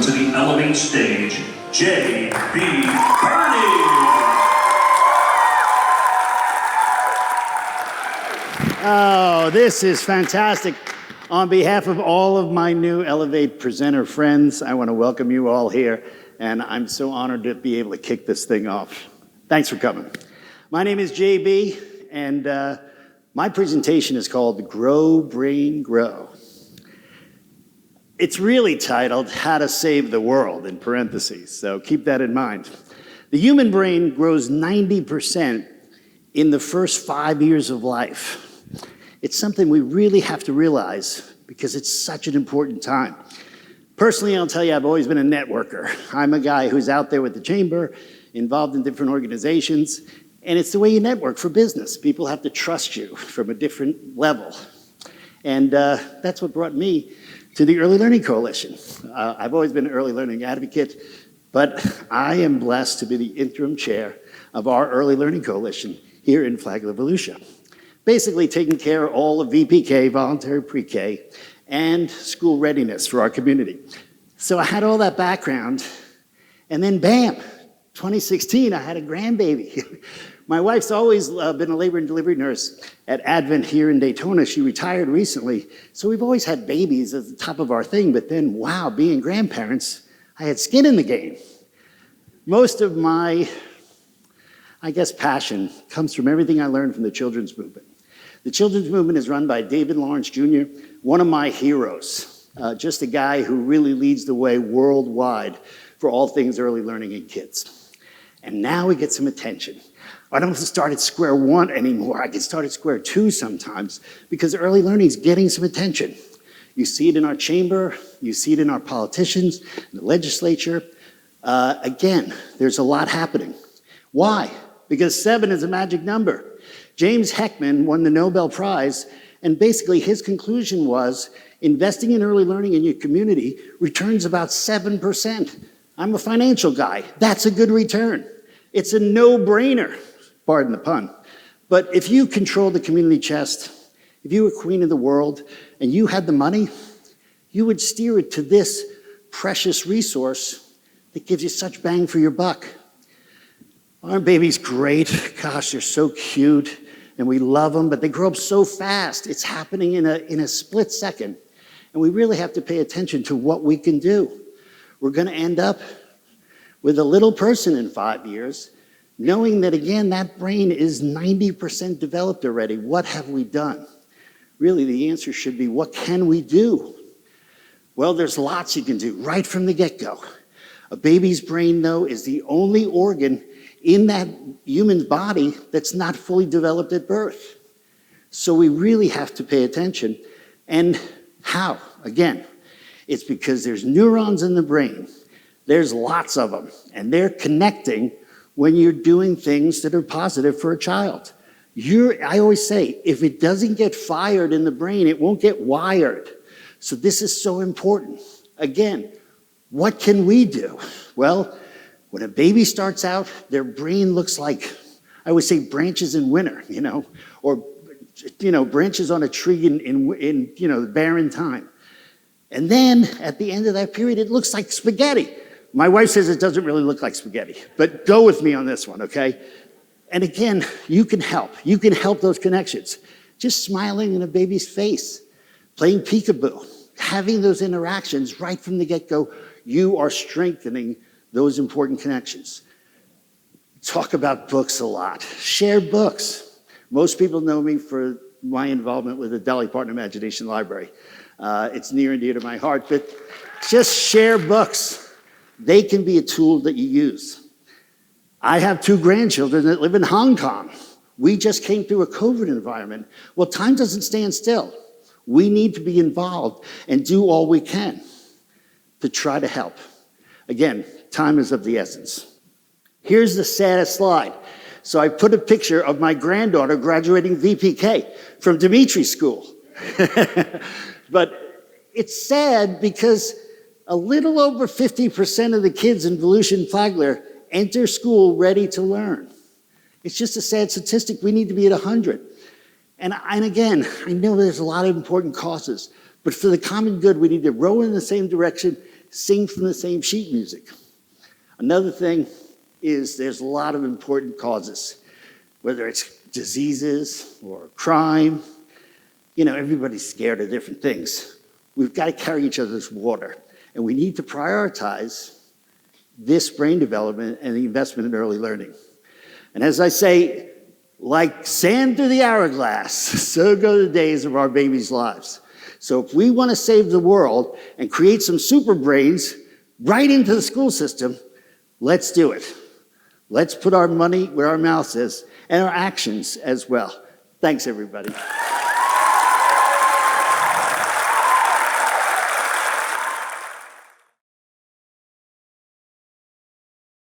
to the Elevate stage, J.B. Birney. Oh, this is fantastic. On behalf of all of my new Elevate presenter friends, I want to welcome you all here, and I'm so honored to be able to kick this thing off. Thanks for coming. My name is JB, and my presentation is called Grow, Brain, Grow. It's really titled How to Save the World, in parentheses, so keep that in mind. The human brain grows 90% in the first 5 years of life. It's something we really have to realize because it's such an important time. Personally, I'll tell you, I've always been a networker. I'm a guy who's out there with the chamber, involved in different organizations, and it's the way you network for business. People have to trust you from a different level. And that's what brought me to the Early Learning Coalition. I've always been an early learning advocate, but I am blessed to be the interim chair of our Early Learning Coalition here in Flagler, Volusia. Basically taking care of all of VPK, voluntary pre-K, and school readiness for our community. So I had all that background, and then bam, 2016, I had a grandbaby. My wife's always been a labor and delivery nurse at Advent here in Daytona. She retired recently, so we've always had babies at the top of our thing, but then, wow, being grandparents, I had skin in the game. Most of my, I guess, passion comes from everything I learned from the children's movement. The children's movement is run by David Lawrence Jr., one of my heroes, just a guy who really leads the way worldwide for all things early learning in kids. And now we get some attention. I don't have to start at square one anymore. I can start at square two sometimes because early learning is getting some attention. You see it in our chamber, you see it in our politicians, in the legislature. Again, there's a lot happening. Why? Because 7 is a magic number. James Heckman won the Nobel Prize, and basically his conclusion was investing in early learning in your community returns about 7%. I'm a financial guy. That's a good return. It's a no-brainer, pardon the pun. But if you control the community chest, if you were queen of the world and you had the money, you would steer it to this precious resource that gives you such bang for your buck. Aren't babies great? Gosh, they're so cute, and we love them, but they grow up so fast. It's happening in a split second, and we really have to pay attention to what we can do. We're going to end up with a little person in 5 years, knowing that, again, that brain is 90% developed already. What have we done? Really, the answer should be, what can we do? Well, there's lots you can do right from the get-go. A baby's brain, though, is the only organ in that human's body that's not fully developed at birth. So we really have to pay attention. And how? Again, it's because there's neurons in the brain. There's lots of them, and they're connecting when you're doing things that are positive for a child. I always say, if it doesn't get fired in the brain, it won't get wired. So this is so important. Again, what can we do? Well, when a baby starts out, their brain looks like, I would say, branches in winter, or branches on a tree in the barren time. And then at the end of that period, it looks like spaghetti. My wife says it doesn't really look like spaghetti, but go with me on this one, okay? And again, you can help. You can help those connections. Just smiling in a baby's face, playing peekaboo, having those interactions right from the get-go, you are strengthening those important connections. Talk about books a lot. Share books. Most people know me for my involvement with the Dolly Parton Imagination Library. It's near and dear to my heart, but just share books. They can be a tool that you use. I have 2 grandchildren that live in Hong Kong. We just came through a COVID environment. Well, time doesn't stand still. We need to be involved and do all we can to try to help. Again, time is of the essence. Here's the saddest slide. So I put a picture of my granddaughter graduating VPK from Dimitri School. But it's sad because a little over 50% of the kids in Volusia and Flagler enter school ready to learn. It's just a sad statistic. We need to be at 100. And again, I know there's a lot of important causes, but for the common good, we need to row in the same direction, sing from the same sheet music. Another thing is there's a lot of important causes, whether it's diseases or crime. You know, everybody's scared of different things. We've got to carry each other's water, and we need to prioritize this brain development and the investment in early learning. And as I say, like sand through the hourglass, so go the days of our babies' lives. So if we want to save the world and create some super brains right into the school system, let's do it. Let's put our money where our mouth is and our actions as well. Thanks, everybody.